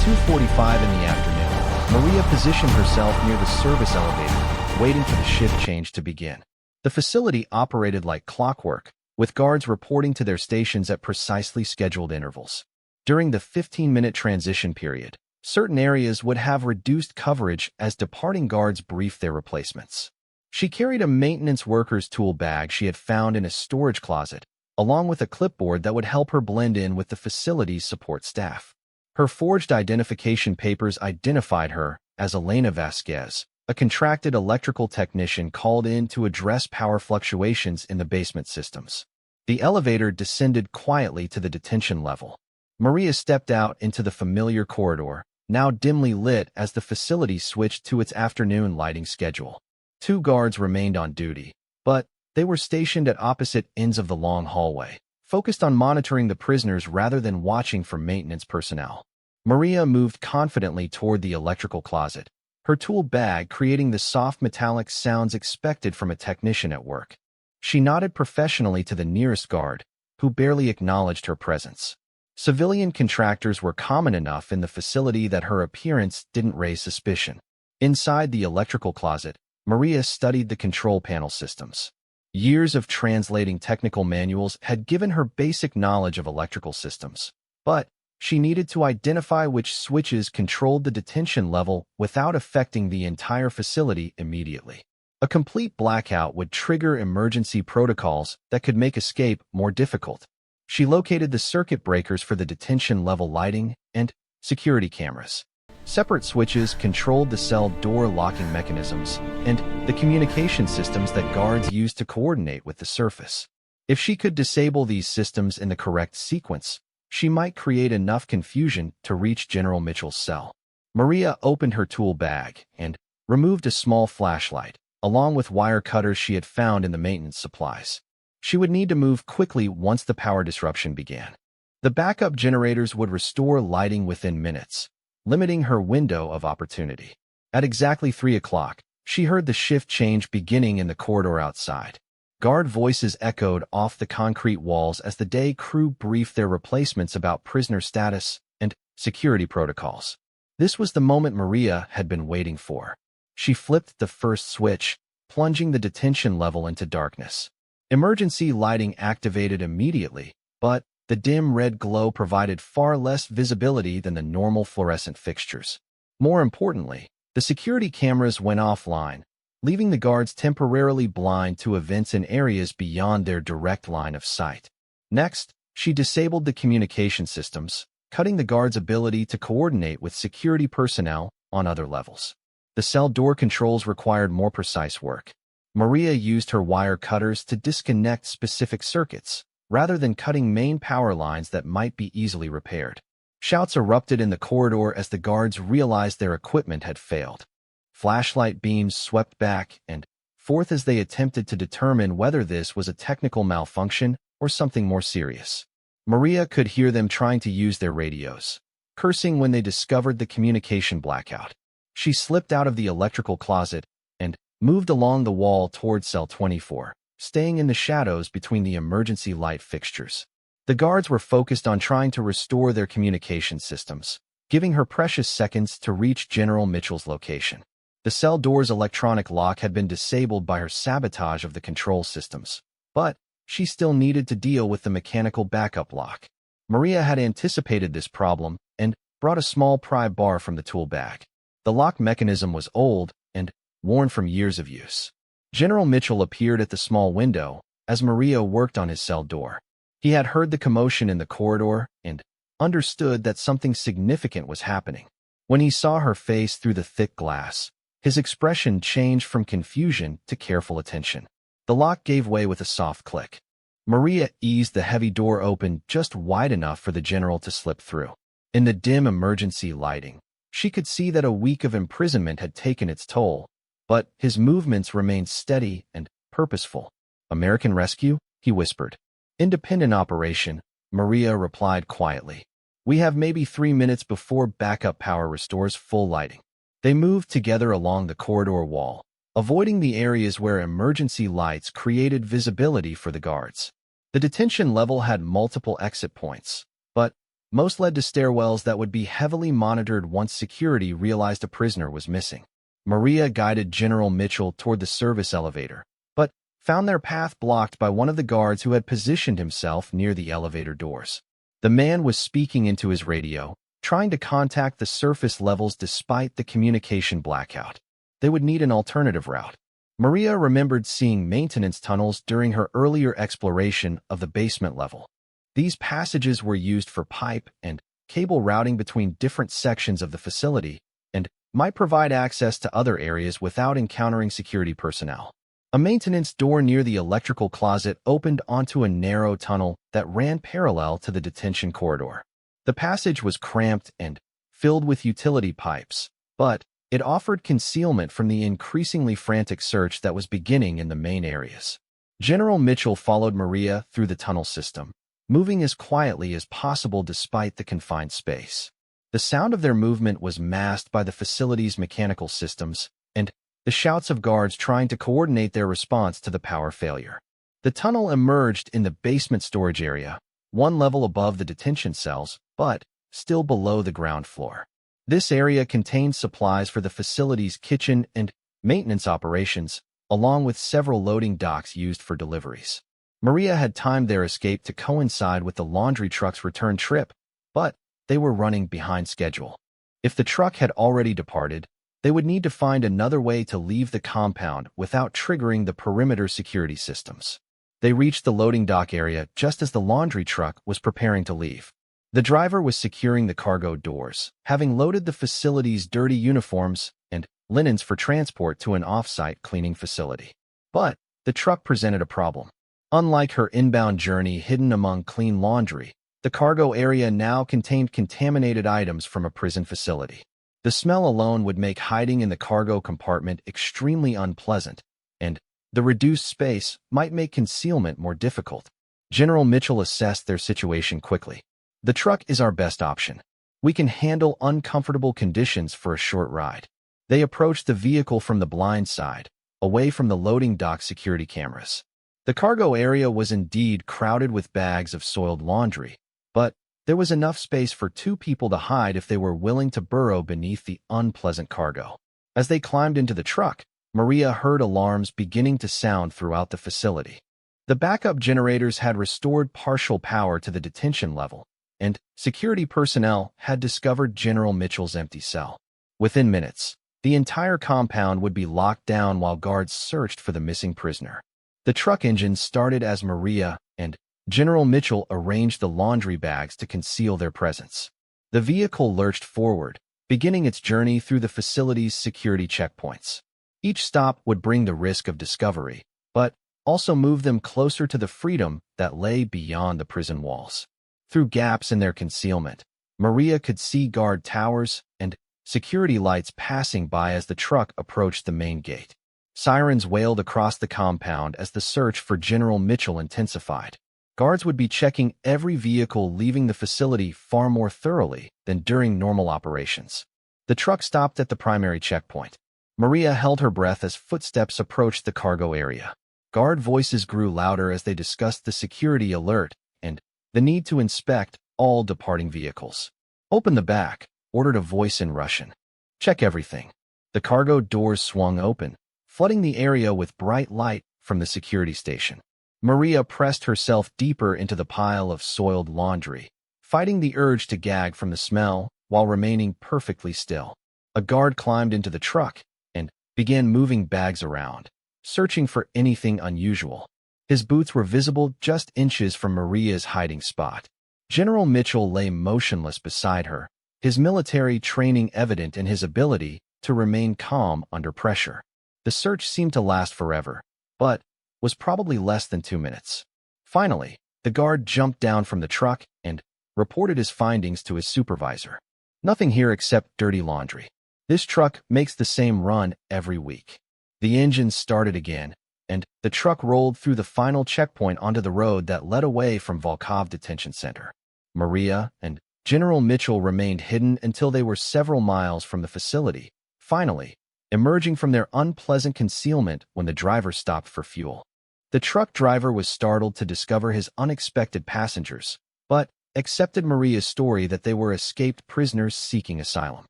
2:45 in the afternoon, Maria positioned herself near the service elevator, waiting for the shift change to begin. The facility operated like clockwork, with guards reporting to their stations at precisely scheduled intervals. During the 15-minute transition period, certain areas would have reduced coverage as departing guards briefed their replacements. She carried a maintenance worker's tool bag she had found in a storage closet, along with a clipboard that would help her blend in with the facility's support staff. Her forged identification papers identified her as Elena Vasquez, a contracted electrical technician called in to address power fluctuations in the basement systems. The elevator descended quietly to the detention level. Maria stepped out into the familiar corridor, now dimly lit as the facility switched to its afternoon lighting schedule. 2 guards remained on duty, but they were stationed at opposite ends of the long hallway, focused on monitoring the prisoners rather than watching for maintenance personnel. Maria moved confidently toward the electrical closet, her tool bag creating the soft metallic sounds expected from a technician at work. She nodded professionally to the nearest guard, who barely acknowledged her presence. Civilian contractors were common enough in the facility that her appearance didn't raise suspicion. Inside the electrical closet, Maria studied the control panel systems. Years of translating technical manuals had given her basic knowledge of electrical systems, but she needed to identify which switches controlled the detention level without affecting the entire facility immediately. A complete blackout would trigger emergency protocols that could make escape more difficult. She located the circuit breakers for the detention level lighting and security cameras. Separate switches controlled the cell door locking mechanisms and the communication systems that guards used to coordinate with the surface. If she could disable these systems in the correct sequence, she might create enough confusion to reach General Mitchell's cell. Maria opened her tool bag and removed a small flashlight, along with wire cutters she had found in the maintenance supplies. She would need to move quickly once the power disruption began. The backup generators would restore lighting within minutes, limiting her window of opportunity. At exactly 3 o'clock, she heard the shift change beginning in the corridor outside. Guard voices echoed off the concrete walls as the day crew briefed their replacements about prisoner status and security protocols. This was the moment Maria had been waiting for. She flipped the first switch, plunging the detention level into darkness. Emergency lighting activated immediately, but the dim red glow provided far less visibility than the normal fluorescent fixtures. More importantly, the security cameras went offline, leaving the guards temporarily blind to events in areas beyond their direct line of sight. Next, she disabled the communication systems, cutting the guards' ability to coordinate with security personnel on other levels. The cell door controls required more precise work. Maria used her wire cutters to disconnect specific circuits, rather than cutting main power lines that might be easily repaired. Shouts erupted in the corridor as the guards realized their equipment had failed. Flashlight beams swept back and forth as they attempted to determine whether this was a technical malfunction or something more serious. Maria could hear them trying to use their radios, cursing when they discovered the communication blackout. She slipped out of the electrical closet and moved along the wall toward cell 24, staying in the shadows between the emergency light fixtures. The guards were focused on trying to restore their communication systems, giving her precious seconds to reach General Mitchell's location. The cell door's electronic lock had been disabled by her sabotage of the control systems, but she still needed to deal with the mechanical backup lock. Maria had anticipated this problem and brought a small pry bar from the tool bag. The lock mechanism was old and worn from years of use. General Mitchell appeared at the small window as Maria worked on his cell door. He had heard the commotion in the corridor and understood that something significant was happening. When he saw her face through the thick glass, his expression changed from confusion to careful attention. The lock gave way with a soft click. Maria eased the heavy door open just wide enough for the general to slip through. In the dim emergency lighting, she could see that a week of imprisonment had taken its toll, but his movements remained steady and purposeful. "American Rescue?" he whispered. "Independent operation," Maria replied quietly. "We have maybe 3 minutes before backup power restores full lighting." They moved together along the corridor wall, avoiding the areas where emergency lights created visibility for the guards. The detention level had multiple exit points, but Most led to stairwells that would be heavily monitored once security realized a prisoner was missing. Maria guided General Mitchell toward the service elevator, but found their path blocked by one of the guards who had positioned himself near the elevator doors. The man was speaking into his radio, trying to contact the surface levels despite the communication blackout. They would need an alternative route. Maria remembered seeing maintenance tunnels during her earlier exploration of the basement level. These passages were used for pipe and cable routing between different sections of the facility and might provide access to other areas without encountering security personnel. A maintenance door near the electrical closet opened onto a narrow tunnel that ran parallel to the detention corridor. The passage was cramped and filled with utility pipes, but it offered concealment from the increasingly frantic search that was beginning in the main areas. General Mitchell followed Maria through the tunnel system, moving as quietly as possible despite the confined space. The sound of their movement was masked by the facility's mechanical systems and the shouts of guards trying to coordinate their response to the power failure. The tunnel emerged in the basement storage area, one level above the detention cells, but still below the ground floor. This area contained supplies for the facility's kitchen and maintenance operations, along with several loading docks used for deliveries. Maria had timed their escape to coincide with the laundry truck's return trip, but they were running behind schedule. If the truck had already departed, they would need to find another way to leave the compound without triggering the perimeter security systems. They reached the loading dock area just as the laundry truck was preparing to leave. The driver was securing the cargo doors, having loaded the facility's dirty uniforms and linens for transport to an off-site cleaning facility. But the truck presented a problem. Unlike her inbound journey hidden among clean laundry, the cargo area now contained contaminated items from a prison facility. The smell alone would make hiding in the cargo compartment extremely unpleasant, and the reduced space might make concealment more difficult. General Mitchell assessed their situation quickly. The truck is our best option. We can handle uncomfortable conditions for a short ride. They approached the vehicle from the blind side, away from the loading dock security cameras. The cargo area was indeed crowded with bags of soiled laundry, but there was enough space for two people to hide if they were willing to burrow beneath the unpleasant cargo. As they climbed into the truck, Maria heard alarms beginning to sound throughout the facility. The backup generators had restored partial power to the detention level, and security personnel had discovered General Mitchell's empty cell. Within minutes, the entire compound would be locked down while guards searched for the missing prisoner. The truck engine started as Maria and General Mitchell arranged the laundry bags to conceal their presence. The vehicle lurched forward, beginning its journey through the facility's security checkpoints. Each stop would bring the risk of discovery, but also move them closer to the freedom that lay beyond the prison walls. Through gaps in their concealment, Maria could see guard towers and security lights passing by as the truck approached the main gate. Sirens wailed across the compound as the search for General Mitchell intensified. Guards would be checking every vehicle leaving the facility far more thoroughly than during normal operations. The truck stopped at the primary checkpoint. Maria held her breath as footsteps approached the cargo area. Guard voices grew louder as they discussed the security alert and the need to inspect all departing vehicles. "Open the back," ordered a voice in Russian. "Check everything." The cargo doors swung open, flooding the area with bright light from the security station. Maria pressed herself deeper into the pile of soiled laundry, fighting the urge to gag from the smell while remaining perfectly still. A guard climbed into the truck and began moving bags around, searching for anything unusual. His boots were visible just inches from Maria's hiding spot. General Mitchell lay motionless beside her, his military training evident in his ability to remain calm under pressure. The search seemed to last forever, but was probably less than 2 minutes. Finally, the guard jumped down from the truck and reported his findings to his supervisor. "Nothing here except dirty laundry. This truck makes the same run every week." The engine started again, and the truck rolled through the final checkpoint onto the road that led away from Volkov Detention Center. Maria and General Mitchell remained hidden until they were several miles from the facility, finally emerging from their unpleasant concealment when the driver stopped for fuel. The truck driver was startled to discover his unexpected passengers, but accepted Maria's story that they were escaped prisoners seeking asylum.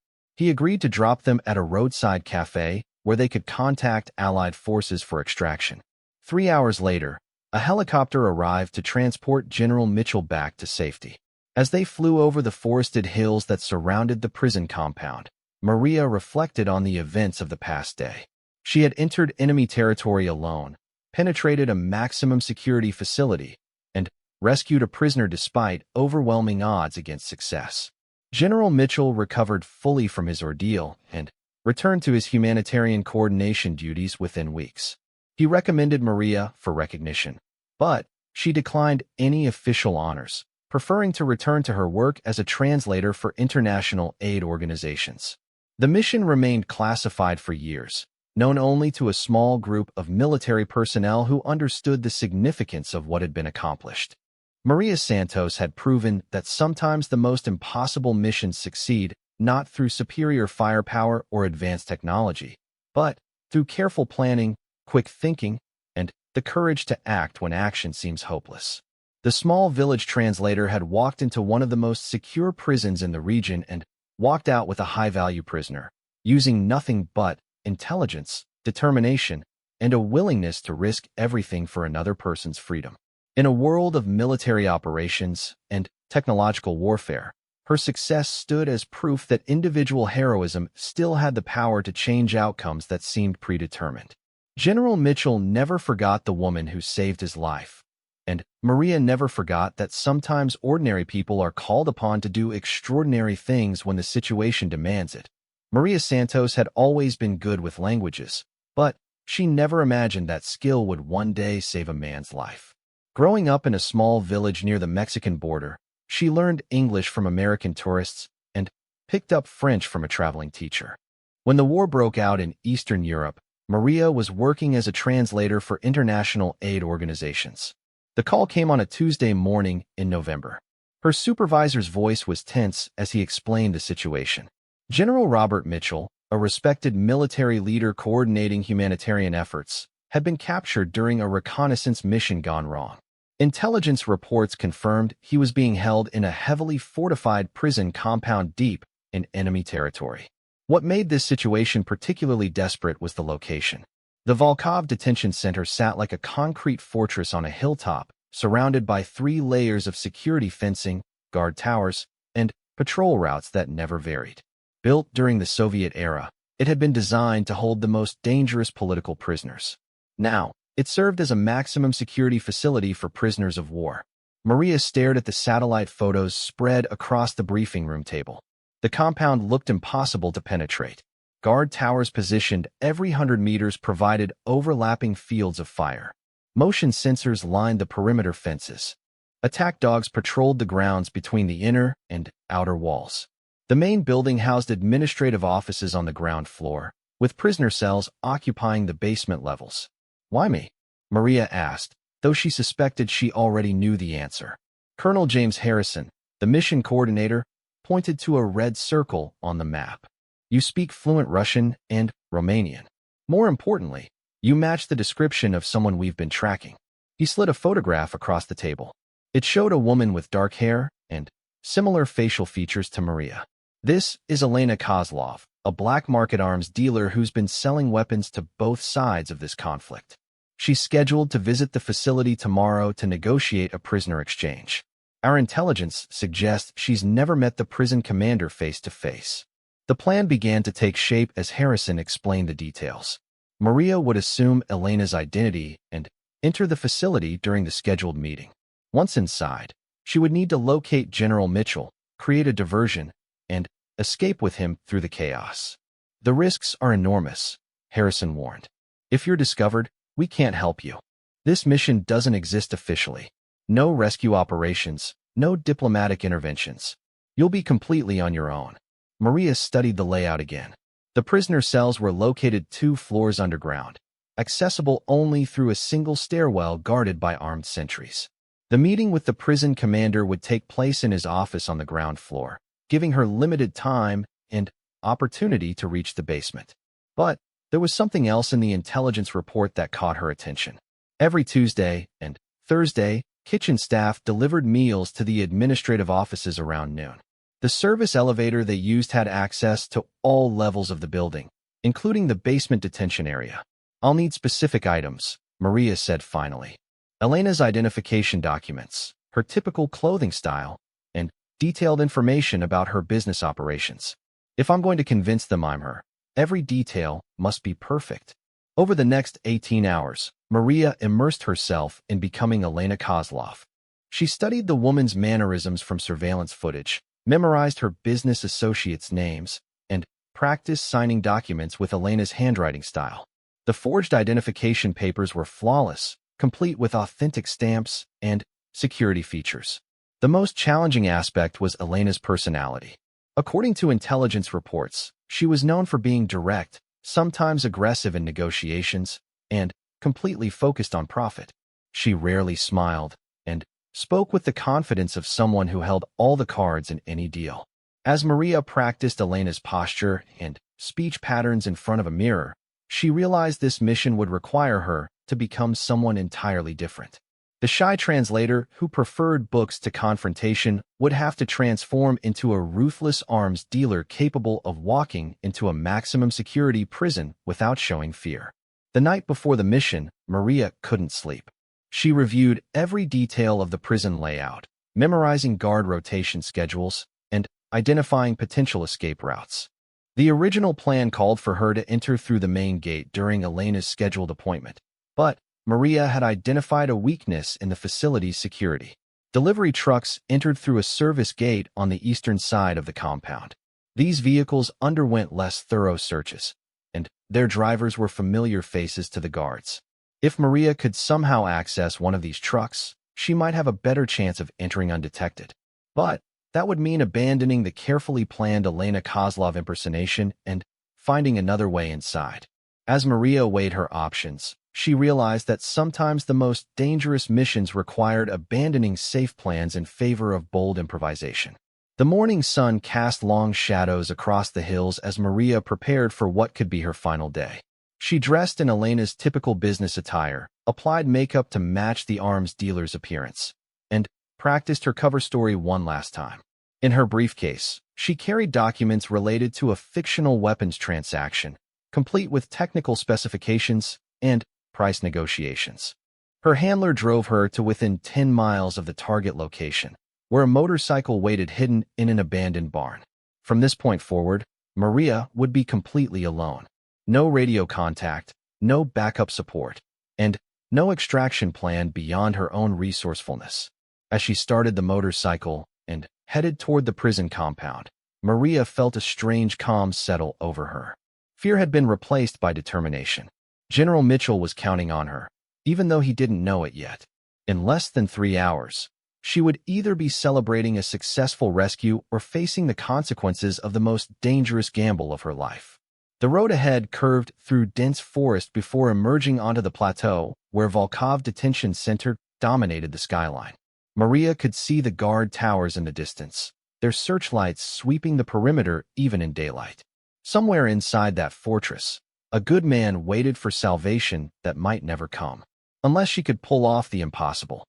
He agreed to drop them at a roadside cafe where they could contact Allied forces for extraction. 3 hours later, a helicopter arrived to transport General Mitchell back to safety. As they flew over the forested hills that surrounded the prison compound, Maria reflected on the events of the past day. She had entered enemy territory alone, penetrated a maximum security facility, and rescued a prisoner despite overwhelming odds against success. General Mitchell recovered fully from his ordeal and returned to his humanitarian coordination duties within weeks. He recommended Maria for recognition, but she declined any official honors, preferring to return to her work as a translator for international aid organizations. The mission remained classified for years, known only to a small group of military personnel who understood the significance of what had been accomplished. Maria Santos had proven that sometimes the most impossible missions succeed not through superior firepower or advanced technology, but through careful planning, quick thinking, and the courage to act when action seems hopeless. The small village translator had walked into one of the most secure prisons in the region and walked out with a high-value prisoner, using nothing but intelligence, determination, and a willingness to risk everything for another person's freedom. In a world of military operations and technological warfare, her success stood as proof that individual heroism still had the power to change outcomes that seemed predetermined. General Mitchell never forgot the woman who saved his life, and Maria never forgot that sometimes ordinary people are called upon to do extraordinary things when the situation demands it. Maria Santos had always been good with languages, but she never imagined that skill would one day save a man's life. Growing up in a small village near the Mexican border, she learned English from American tourists and picked up French from a traveling teacher. When the war broke out in Eastern Europe, Maria was working as a translator for international aid organizations. The call came on a Tuesday morning in November. Her supervisor's voice was tense as he explained the situation. General Robert Mitchell, a respected military leader coordinating humanitarian efforts, had been captured during a reconnaissance mission gone wrong. Intelligence reports confirmed he was being held in a heavily fortified prison compound deep in enemy territory. What made this situation particularly desperate was the location. The Volkov detention center sat like a concrete fortress on a hilltop, surrounded by 3 layers of security fencing, guard towers, and patrol routes that never varied. Built during the Soviet era, it had been designed to hold the most dangerous political prisoners. Now, it served as a maximum security facility for prisoners of war. Maria stared at the satellite photos spread across the briefing room table. The compound looked impossible to penetrate. Guard towers positioned every 100 meters provided overlapping fields of fire. Motion sensors lined the perimeter fences. Attack dogs patrolled the grounds between the inner and outer walls. The main building housed administrative offices on the ground floor, with prisoner cells occupying the basement levels. "Why me?" Maria asked, though she suspected she already knew the answer. Colonel James Harrison, the mission coordinator, pointed to a red circle on the map. "You speak fluent Russian and Romanian. More importantly, you match the description of someone we've been tracking." He slid a photograph across the table. It showed a woman with dark hair and similar facial features to Maria. "This is Elena Kozlov, a black market arms dealer who's been selling weapons to both sides of this conflict. She's scheduled to visit the facility tomorrow to negotiate a prisoner exchange. Our intelligence suggests she's never met the prison commander face to face." The plan began to take shape as Harrison explained the details. Maria would assume Elena's identity and enter the facility during the scheduled meeting. Once inside, she would need to locate General Mitchell, create a diversion, and escape with him through the chaos. "The risks are enormous," Harrison warned. "If you're discovered, we can't help you. This mission doesn't exist officially. No rescue operations, no diplomatic interventions. You'll be completely on your own." Maria studied the layout again. The prisoner cells were located 2 floors underground, accessible only through a single stairwell guarded by armed sentries. The meeting with the prison commander would take place in his office on the ground floor, giving her limited time and opportunity to reach the basement. But there was something else in the intelligence report that caught her attention. Every Tuesday and Thursday, kitchen staff delivered meals to the administrative offices around noon. The service elevator they used had access to all levels of the building, including the basement detention area. "I'll need specific items," Maria said finally. Elena's identification documents, her typical clothing style, and detailed information about her business operations. "If I'm going to convince them I'm her, every detail must be perfect." Over the next 18 hours, Maria immersed herself in becoming Elena Kozlov. She studied the woman's mannerisms from surveillance footage, memorized her business associates' names, and practiced signing documents with Elena's handwriting style. The forged identification papers were flawless, complete with authentic stamps and security features. The most challenging aspect was Elena's personality. According to intelligence reports, she was known for being direct, sometimes aggressive in negotiations, and completely focused on profit. She rarely smiled and spoke with the confidence of someone who held all the cards in any deal. As Maria practiced Elena's posture and speech patterns in front of a mirror, she realized this mission would require her to become someone entirely different. The shy translator who preferred books to confrontation would have to transform into a ruthless arms dealer capable of walking into a maximum security prison without showing fear. The night before the mission, Maria couldn't sleep. She reviewed every detail of the prison layout, memorizing guard rotation schedules, and identifying potential escape routes. The original plan called for her to enter through the main gate during Elena's scheduled appointment, but Maria had identified a weakness in the facility's security. Delivery trucks entered through a service gate on the eastern side of the compound. These vehicles underwent less thorough searches, and their drivers were familiar faces to the guards. If Maria could somehow access one of these trucks, she might have a better chance of entering undetected. But that would mean abandoning the carefully planned Elena Kozlov impersonation and finding another way inside. As Maria weighed her options, she realized that sometimes the most dangerous missions required abandoning safe plans in favor of bold improvisation. The morning sun cast long shadows across the hills as Maria prepared for what could be her final day. She dressed in Elena's typical business attire, applied makeup to match the arms dealer's appearance, and practiced her cover story one last time. In her briefcase, she carried documents related to a fictional weapons transaction, complete with technical specifications and price negotiations. Her handler drove her to within 10 miles of the target location, where a motorcycle waited hidden in an abandoned barn. From this point forward, Maria would be completely alone. No radio contact, no backup support, and no extraction plan beyond her own resourcefulness. As she started the motorcycle and headed toward the prison compound, Maria felt a strange calm settle over her. Fear had been replaced by determination. General Mitchell was counting on her, even though he didn't know it yet. In less than 3 hours, she would either be celebrating a successful rescue or facing the consequences of the most dangerous gamble of her life. The road ahead curved through dense forest before emerging onto the plateau where Volkov Detention Center dominated the skyline. Maria could see the guard towers in the distance, their searchlights sweeping the perimeter even in daylight. Somewhere inside that fortress, a good man waited for salvation that might never come. Unless she could pull off the impossible,